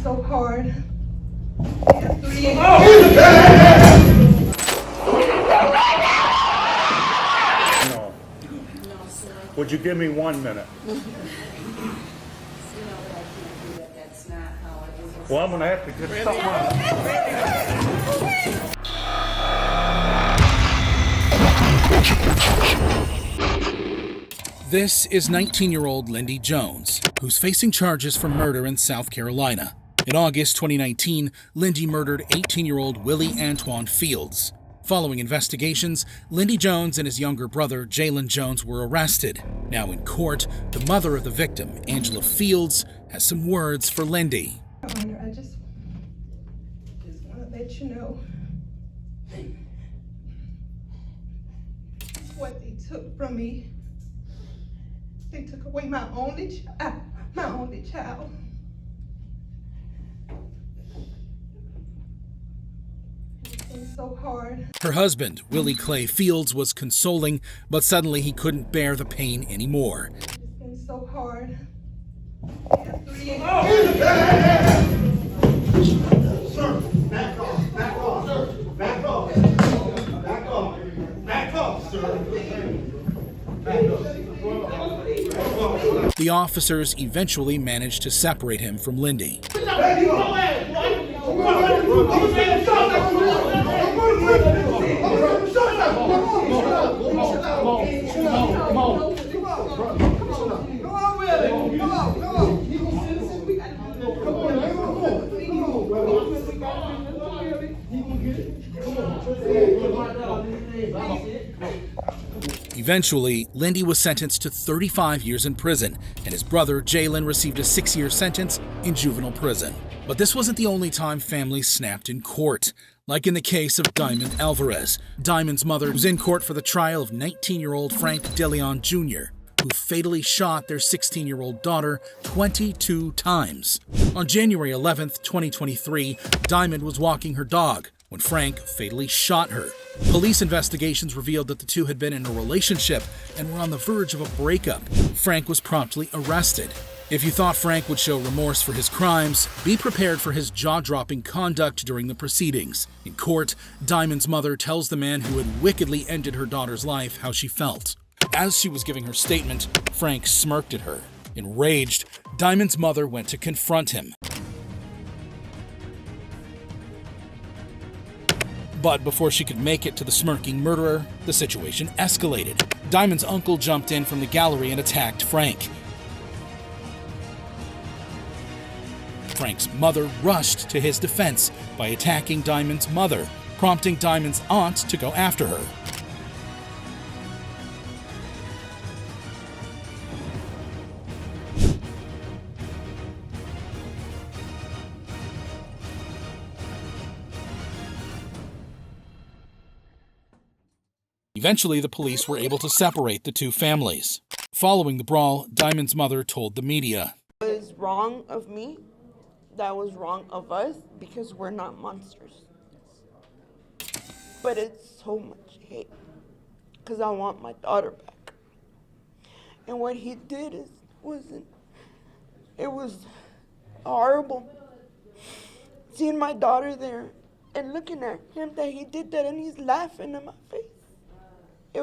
so hard. No. Would you give me 1 minute? Well, I'm going to have to get something on. This is 19-year-old Lindy Jones, who's facing charges for murder in South Carolina. In August 2019, Lindy murdered 18-year-old Willie Antoine Fields. Following investigations, Lindy Jones and his younger brother, Deleon Jones, were arrested. Now in court, the mother of the victim, Angela Fields, has some words for Lindy. Honor, I just want to let you know what they took from me. They took away my only child. It's been so hard. Her husband, Willie Clay Fields, was consoling, but suddenly he couldn't bear the pain anymore. It's been so hard. Sir, back off, back off, sir, back off, back off, back off, sir, back off. The officers eventually managed to separate him from Lindy. Eventually, Lindy was sentenced to 35 years in prison, and his brother, Deleon, received a 6-year sentence in juvenile prison. But this wasn't the only time families snapped in court. Like in the case of Diamond Alvarez, Diamond's mother was in court for the trial of 19-year-old Frank Deleon Jr., who fatally shot their 16-year-old daughter 22 times. On January 11th, 2023, Diamond was walking her dog when Frank fatally shot her. Police investigations revealed that the two had been in a relationship and were on the verge of a breakup. Frank was promptly arrested. If you thought Frank would show remorse for his crimes, be prepared for his jaw-dropping conduct during the proceedings. In court, Diamond's mother tells the man who had wickedly ended her daughter's life how she felt. As she was giving her statement, Frank smirked at her. Enraged, Diamond's mother went to confront him. But before she could make it to the smirking murderer, the situation escalated. Diamond's uncle jumped in from the gallery and attacked Frank. Frank's mother rushed to his defense by attacking Diamond's mother, prompting Diamond's aunt to go after her. Eventually, the police were able to separate the two families. Following the brawl, Diamond's mother told the media, "It was wrong of me. That was wrong of us because we're not monsters. But it's so much hate because I want my daughter back. And what he did it was horrible. Seeing my daughter there and looking at him that he did that and he's laughing in my face. It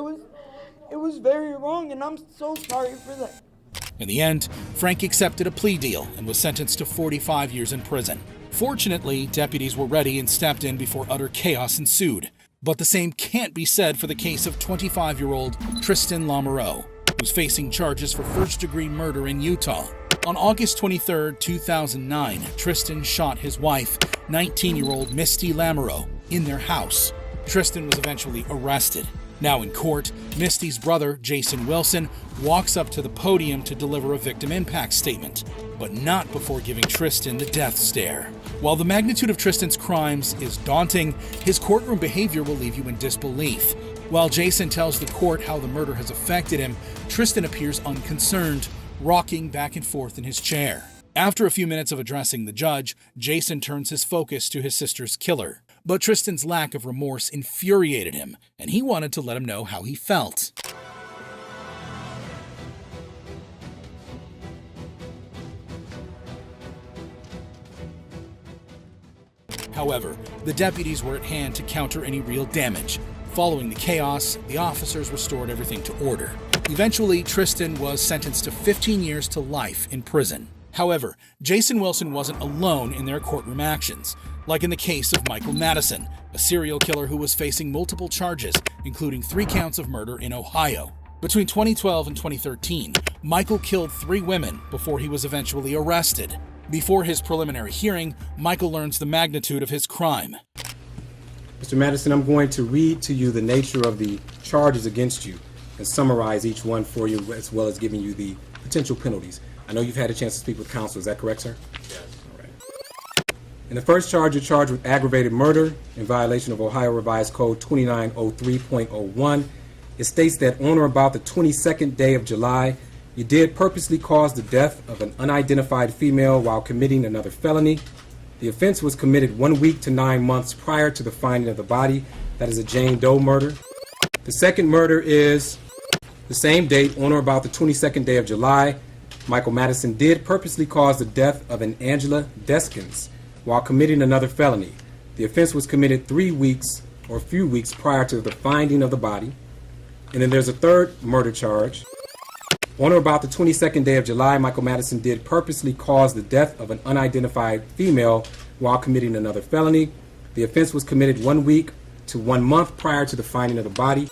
was very wrong, and I'm so sorry for that." In the end, Frank accepted a plea deal and was sentenced to 45 years in prison. Fortunately, deputies were ready and stepped in before utter chaos ensued. But the same can't be said for the case of 25-year-old Tristan Lamoreaux, who's facing charges for first-degree murder in Utah. On August 23, 2009, Tristan shot his wife, 19-year-old Misty Lamoreaux, in their house. Tristan was eventually arrested. Now in court, Misty's brother, Jason Wilson, walks up to the podium to deliver a victim impact statement, but not before giving Tristan the death stare. While the magnitude of Tristan's crimes is daunting, his courtroom behavior will leave you in disbelief. While Jason tells the court how the murder has affected him, Tristan appears unconcerned, rocking back and forth in his chair. After a few minutes of addressing the judge, Jason turns his focus to his sister's killer. But Tristan's lack of remorse infuriated him, and he wanted to let him know how he felt. However, the deputies were at hand to counter any real damage. Following the chaos, the officers restored everything to order. Eventually, Tristan was sentenced to 15 years to life in prison. However, Jason Wilson wasn't alone in their courtroom actions, like in the case of Michael Madison, a serial killer who was facing multiple charges, including 3 counts of murder in Ohio. Between 2012 and 2013, Michael killed 3 women before he was eventually arrested. Before his preliminary hearing, Michael learns the magnitude of his crime. Mr. Madison, I'm going to read to you the nature of the charges against you and summarize each one for you, as well as giving you the potential penalties. I know you've had a chance to speak with counsel. Is that correct, sir? Yes. All right. In the first charge, you're charged with aggravated murder in violation of Ohio Revised Code 2903.01. It states that on or about the 22nd day of July, you did purposely cause the death of an unidentified female while committing another felony. The offense was committed 1 week to 9 months prior to the finding of the body. That is a Jane Doe murder. The second murder is the same date, on or about the 22nd day of July. Michael Madison did purposely cause the death of an Angela Deskins while committing another felony. The offense was committed 3 weeks or a few weeks prior to the finding of the body. And then there's a third murder charge. On or about the 22nd day of July, Michael Madison did purposely cause the death of an unidentified female while committing another felony. The offense was committed 1 week to 1 month prior to the finding of the body.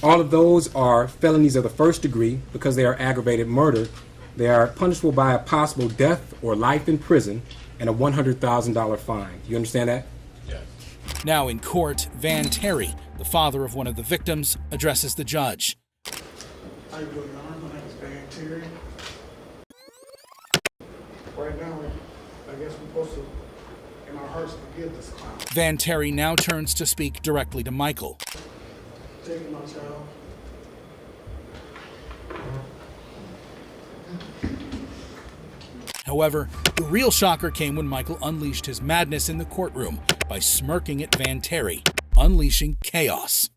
All of those are felonies of the first degree because they are aggravated murder. They are punishable by a possible death or life in prison and a $100,000 fine. Do you understand that? Yes. Now in court, Van Terry, the father of one of the victims, addresses the judge. How you doing, Your Honor? My name is Van Terry. Right now, I guess we're supposed to, in our hearts, forgive this clown. Van Terry now turns to speak directly to Michael. Taking my child. However, the real shocker came when Michael unleashed his madness in the courtroom by smirking at Van Terry, unleashing chaos.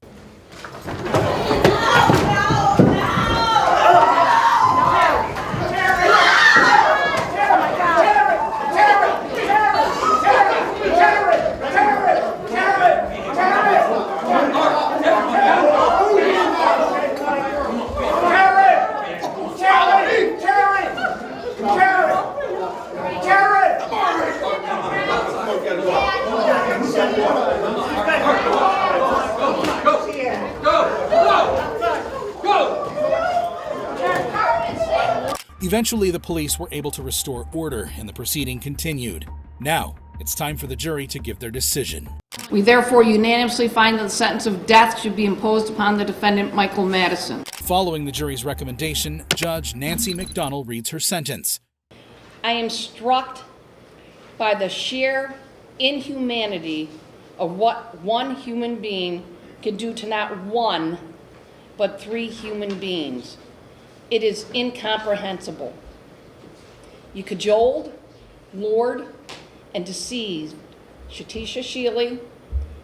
Eventually, the police were able to restore order and the proceeding continued. Now, it's time for the jury to give their decision. We therefore unanimously find that the sentence of death should be imposed upon the defendant, Michael Madison. Following the jury's recommendation, Judge Nancy McDonnell reads her sentence. I am struck by the sheer inhumanity of what one human being can do to not one, but 3 human beings. It is incomprehensible. You cajoled, lured, and deceived Shatisha Shealy,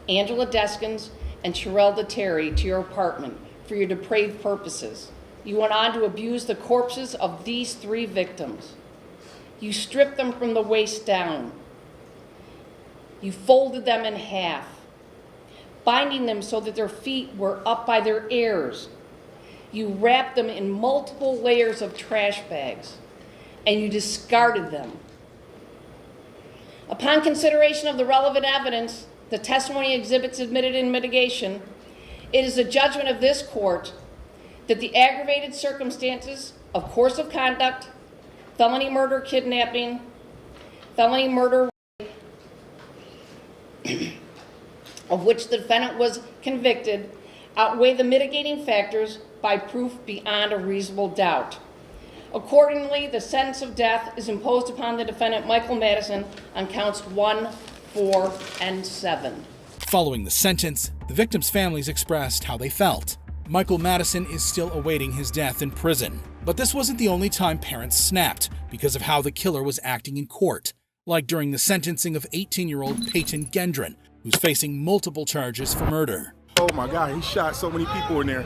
Angela Deskins, and Sherelda Terry to your apartment for your depraved purposes. You went on to abuse the corpses of these 3 victims. You stripped them from the waist down. You folded them in half, binding them so that their feet were up by their ears. You wrapped them in multiple layers of trash bags, and you discarded them. Upon consideration of the relevant evidence, the testimony exhibits admitted in mitigation, it is the judgment of this court that the aggravated circumstances of course of conduct, felony murder, kidnapping, felony murder, of which the defendant was convicted, outweigh the mitigating factors by proof beyond a reasonable doubt. Accordingly, the sentence of death is imposed upon the defendant, Michael Madison, on counts 1, 4, and 7. Following the sentence, the victims' families expressed how they felt. Michael Madison is still awaiting his death in prison. But this wasn't the only time parents snapped because of how the killer was acting in court, like during the sentencing of 18-year-old Payton Gendron, who's facing multiple charges for murder. Oh my God, he shot so many people in there.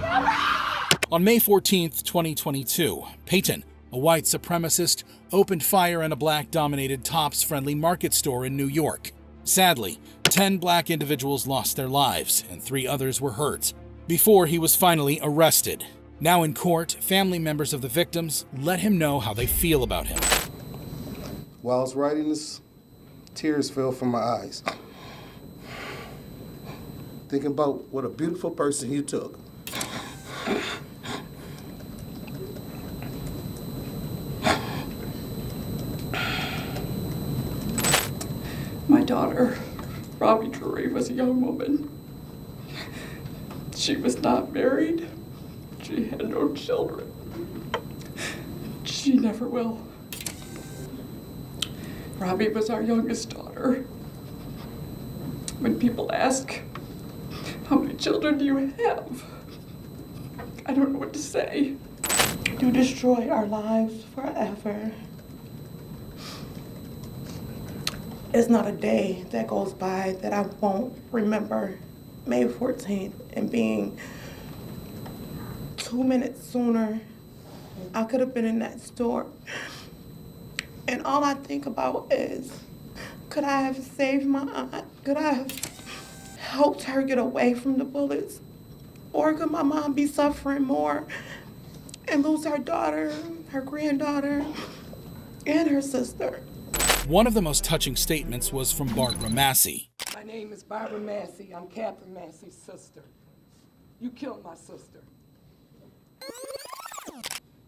On May 14th, 2022, Payton, a white supremacist, opened fire in a black-dominated Tops Friendly Market store in New York. Sadly, 10 black individuals lost their lives and 3 others were hurt before he was finally arrested. Now in court, family members of the victims let him know how they feel about him. While I was writing this, tears fell from my eyes. Thinking about what a beautiful person you took. My daughter, Robbie Drury, was a young woman. She was not married. She had no children. She never will. Robbie was our youngest daughter. When people ask, how many children do you have? I don't know what to say. You destroyed our lives forever. It's not a day that goes by that I won't remember May 14th and being 2 minutes sooner. I could have been in that store. And all I think about is, could I have saved my aunt? Could I have helped her get away from the bullets? Or could my mom be suffering more and lose her daughter, her granddaughter, and her sister? One of the most touching statements was from Barbara Massey. My name is Barbara Massey. I'm Catherine Massey's sister. You killed my sister.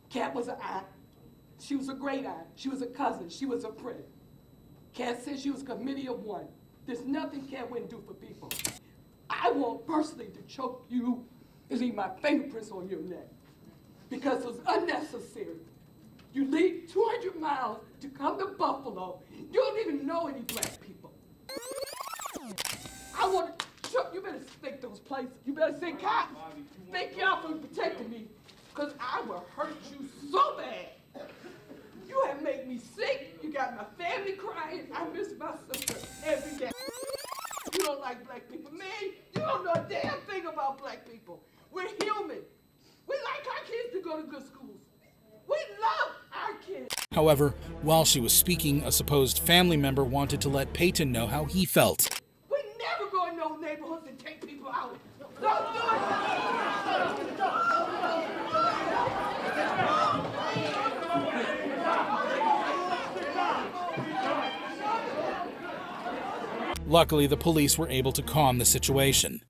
Cat was an aunt. She was a great aunt. She was a cousin. She was a friend. Cat said she was a committee of one. There's nothing Cat wouldn't do for people. I want personally to choke you and leave my fingerprints on your neck because it was unnecessary. You leave 200 miles to come to Buffalo. You don't even know any black people. I want to choke. You better think those places. You better say, cops, thank y'all for protecting me because I will hurt you so bad. You have made me sick. You got my family crying. I miss my sister every day. You don't like black people. Man, you don't know a damn thing about black people. We're human. We like our kids to go to good schools. We love our kids. However, while she was speaking, a supposed family member wanted to let Payton know how he felt. We never go in no neighborhoods and take people out. Don't do it. Luckily, the police were able to calm the situation.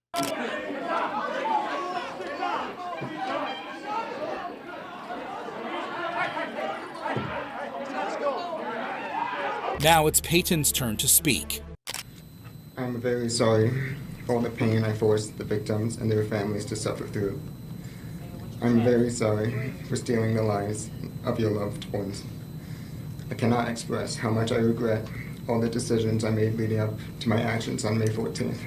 Now it's Payton's turn to speak. I'm very sorry for all the pain I forced the victims and their families to suffer through. I'm very sorry for stealing the lives of your loved ones. I cannot express how much I regret all the decisions I made leading up to my actions on May 14th.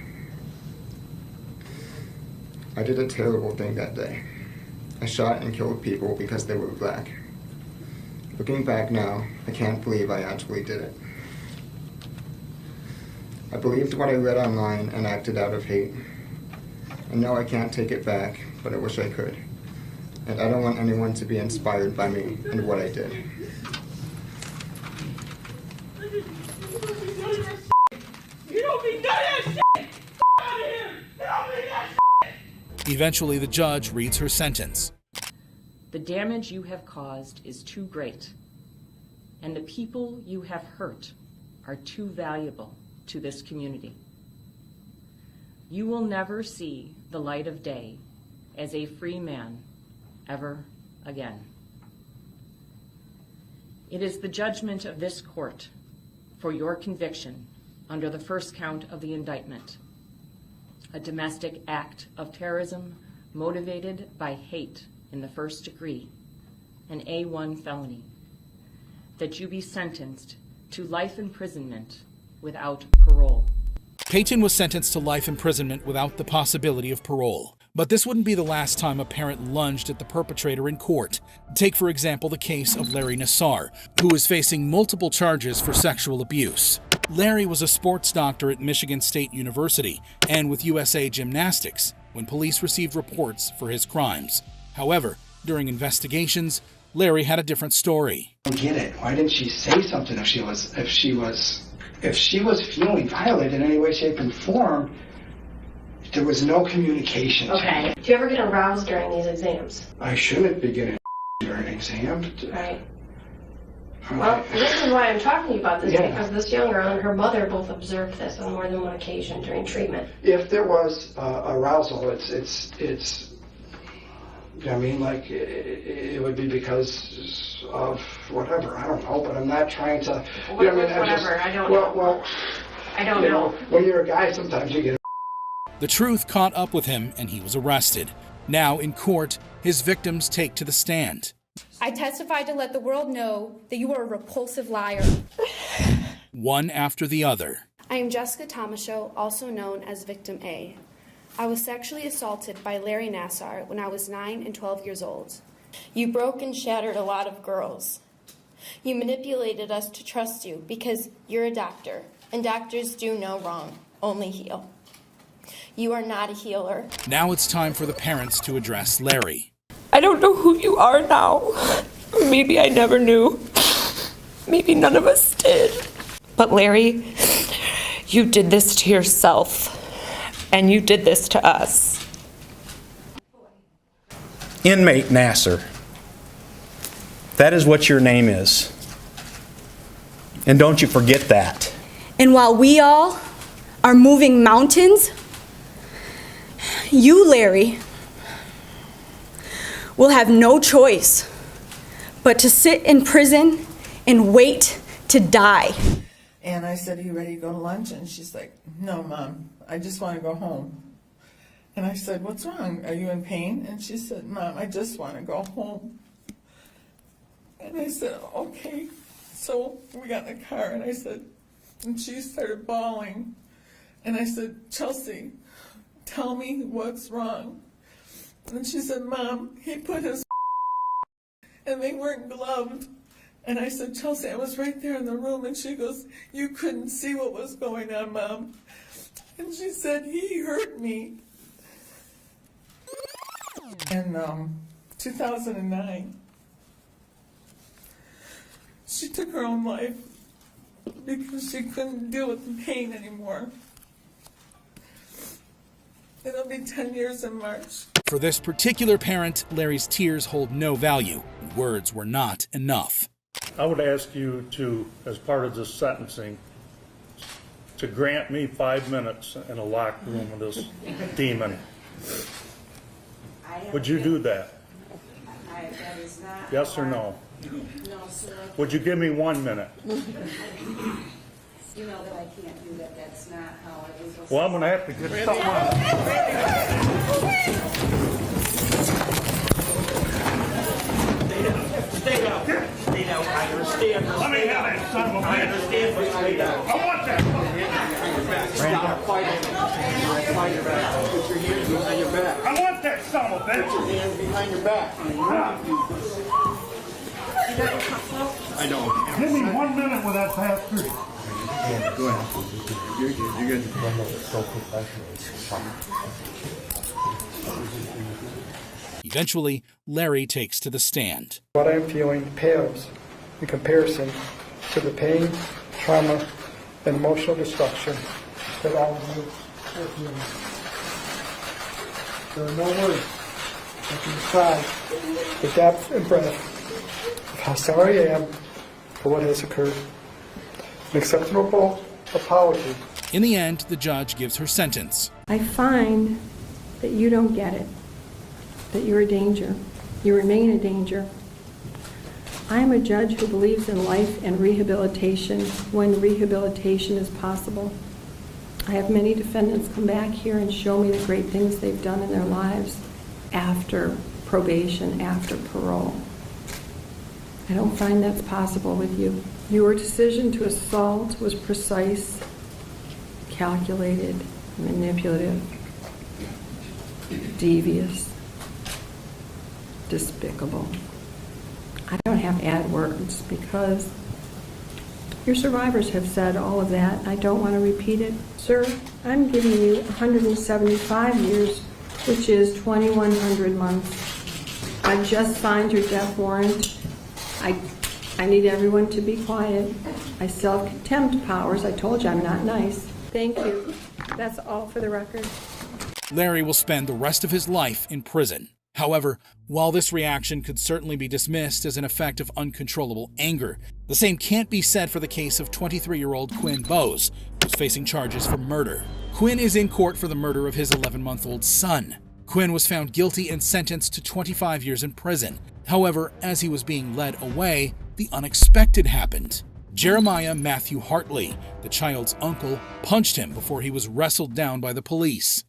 I did a terrible thing that day. I shot and killed people because they were black. Looking back now, I can't believe I actually did it. I believed what I read online and acted out of hate. I know I can't take it back, but I wish I could. And I don't want anyone to be inspired by me and what I did. You don't need none of that shit! Out of here! You don't need that shit! Eventually, the judge reads her sentence. The damage you have caused is too great, and the people you have hurt are too valuable to this community. You will never see the light of day as a free man ever again. It is the judgment of this court for your conviction under the first count of the indictment, a domestic act of terrorism motivated by hate in the first degree, an A1 felony, that you be sentenced to life imprisonment without parole. Payton was sentenced to life imprisonment without the possibility of parole. But this wouldn't be the last time a parent lunged at the perpetrator in court. Take, for example, the case of Larry Nassar, who is facing multiple charges for sexual abuse. Larry was a sports doctor at Michigan State University and with USA Gymnastics when police received reports for his crimes. However, during investigations, Larry had a different story. I don't get it. Why didn't she say something if she was if she was feeling violated in any way, shape, and form, there was no communication. Okay. Do you ever get aroused during these exams? I shouldn't be getting during an exam. Right. Well, this is why I'm talking to you about this, because this young girl and her mother both observed this on more than one occasion during treatment. If there was arousal, it's you know what I mean, like it would be because of whatever, I don't know, but I'm not trying to, you know what I mean? Whatever, I don't know. Well, I don't know. When you're a guy, sometimes you get. The truth caught up with him and he was arrested. Now in court, his victims take to the stand. I testified to let the world know that you are a repulsive liar. One after the other. I am Jessica Tomashow, also known as Victim A. I was sexually assaulted by Larry Nassar when I was 9 and 12 years old. You broke and shattered a lot of girls. You manipulated us to trust you because you're a doctor, and doctors do no wrong, only heal. You are not a healer. Now it's time for the parents to address Larry. I don't know who you are now. Maybe I never knew. Maybe none of us did. But Larry, you did this to yourself. And you did this to us. Inmate Nassar. That is what your name is. And don't you forget that. And while we all are moving mountains, you, Larry, will have no choice but to sit in prison and wait to die. And I said, are you ready to go to lunch? And she's like, no, Mom, I just want to go home. And I said, what's wrong? Are you in pain? And she said, Mom, I just want to go home. And I said, okay. So we got in the car and I said, and she started bawling. And I said, Chelsea, tell me what's wrong. And she said, Mom, he put his and they weren't gloved. And I said, Chelsea, I was right there in the room. And she goes, you couldn't see what was going on, Mom. And she said, he hurt me. In 2009, she took her own life because she couldn't deal with the pain anymore. It'll be 10 years in March. For this particular parent, Larry's tears hold no value. Words were not enough. I would ask you to, as part of this sentencing, to grant me 5 minutes in a locked room with this demon. Would you do that? Yes or no? No, sir. Would you give me 1 minute? You know that I can't do that. That's not how it is. Well, I'm going to have to get something on. Stay down. Stay down. I understand. Let me have that son of a bitch. I understand, but stay down. I want that. Stop fighting. Behind your back. Put your hands behind your back. I want that son of a bitch. Put your hands behind your back. I don't. Give me 1 minute with that pass through. Yeah, go ahead. You're good. You're good. Eventually, Larry takes to the stand. What I'm feeling pales in comparison to the pain, trauma, and emotional destruction that all of you are feeling. There are no words that can describe the depth and breadth of how sorry I am for what has occurred. An acceptable apology. In the end, the judge gives her sentence. I find that you don't get it, that you're a danger. You remain a danger. I am a judge who believes in life and rehabilitation when rehabilitation is possible. I have many defendants come back here and show me the great things they've done in their lives after probation, after parole. I don't find that's possible with you. Your decision to assault was precise, calculated, manipulative, devious, despicable. I don't have to add words because your survivors have said all of that. I don't want to repeat it. Sir, I'm giving you 175 years, which is 2,100 months. I just signed your death warrant. I I need everyone to be quiet. I still have contempt powers. I told you I'm not nice. Thank you. That's all for the record. Larry will spend the rest of his life in prison. However, while this reaction could certainly be dismissed as an effect of uncontrollable anger, the same can't be said for the case of 23-year-old Kwin Boes, who's facing charges for murder. Kwin is in court for the murder of his 11-month-old son. Kwin was found guilty and sentenced to 25 years in prison. However, as he was being led away, the unexpected happened. Jeremiah Matthew Hartley, the child's uncle, punched him before he was wrestled down by the police.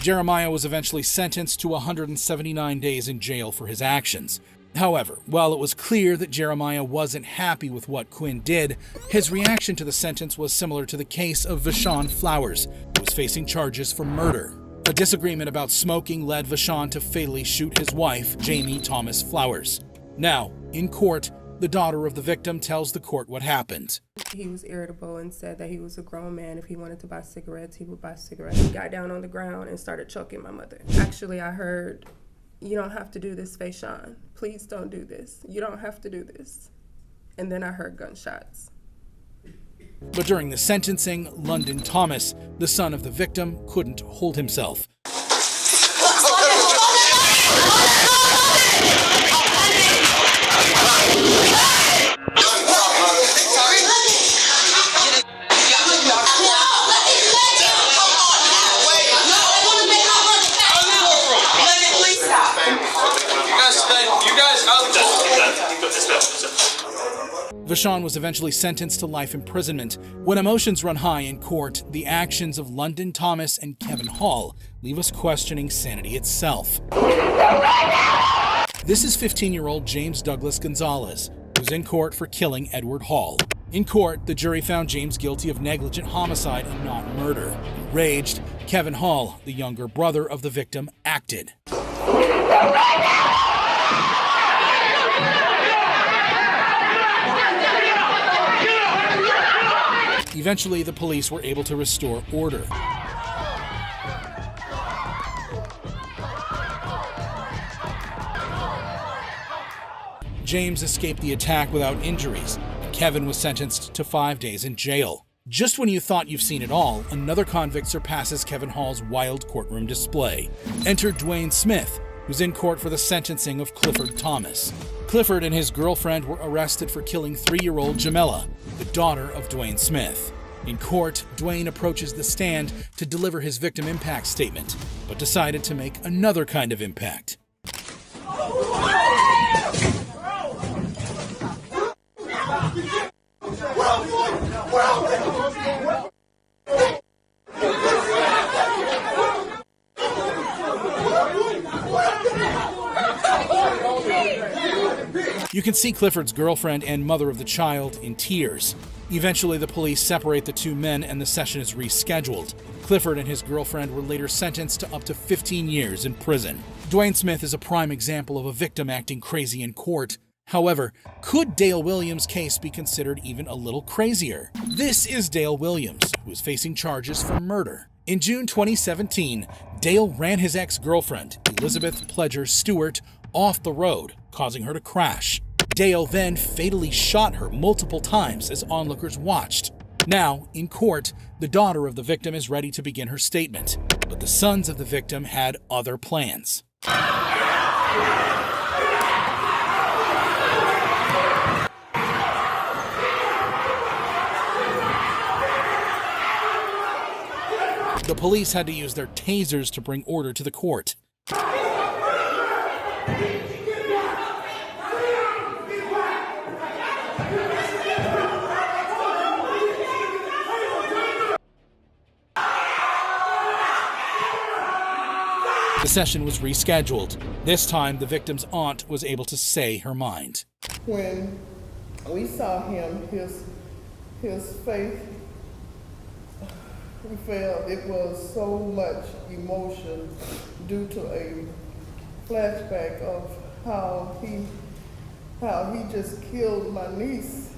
Jeremiah was eventually sentenced to 179 days in jail for his actions. However, while it was clear that Jeremiah wasn't happy with what Kwin did, his reaction to the sentence was similar to the case of Vashon Flowers, who was facing charges for murder. A disagreement about smoking led Vashon to fatally shoot his wife, Jamie Thomas Flowers. Now, in court, the daughter of the victim tells the court what happened. He was irritable and said that he was a grown man. If he wanted to buy cigarettes, he would buy cigarettes. He got down on the ground and started choking my mother. Actually, I heard, "You don't have to do this, Vashon. Please don't do this. You don't have to do this." And then I heard gunshots. But during the sentencing, London Thomas, the son of the victim, couldn't hold himself. Vashon was eventually sentenced to life imprisonment. When emotions run high in court, the actions of London Thomas and Kevin Hall leave us questioning sanity itself. This is 15-year-old James Douglas Gonzalez, who's in court for killing Edward Hall. In court, the jury found James guilty of negligent homicide and not murder. Enraged, Kevin Hall, the younger brother of the victim, acted. Eventually, the police were able to restore order. James escaped the attack without injuries, and Kevin was sentenced to 5 days in jail. Just when you thought you've seen it all, another convict surpasses Kevin Hall's wild courtroom display. Enter Dwayne Smith, who's in court for the sentencing of Clifford Thomas. Clifford and his girlfriend were arrested for killing 3-year-old Jamila, the daughter of Dwayne Smith. In court, Dwayne approaches the stand to deliver his victim impact statement, but decided to make another kind of impact. You can see Clifford's girlfriend and mother of the child in tears. Eventually, the police separate the two men and the session is rescheduled. Clifford and his girlfriend were later sentenced to up to 15 years in prison. Dwayne Smith is a prime example of a victim acting crazy in court. However, could Dale Williams' case be considered even a little crazier? This is Dale Williams, who is facing charges for murder. In June 2017, Dale ran his ex-girlfriend, Elizabeth Pledger Stewart, off the road, causing her to crash. Dale then fatally shot her multiple times as onlookers watched. Now, in court, the daughter of the victim is ready to begin her statement, but the sons of the victim had other plans. The police had to use their tasers to bring order to the court. The session was rescheduled. This time, the victim's aunt was able to say her mind. When we saw him, his faith We felt it was so much emotion due to a flashback of how he just killed my niece.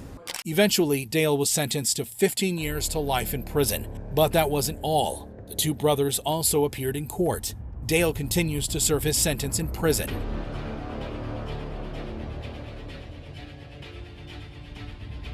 Eventually, Dale was sentenced to 15 years to life in prison. But that wasn't all. The two brothers also appeared in court. Dale continues to serve his sentence in prison.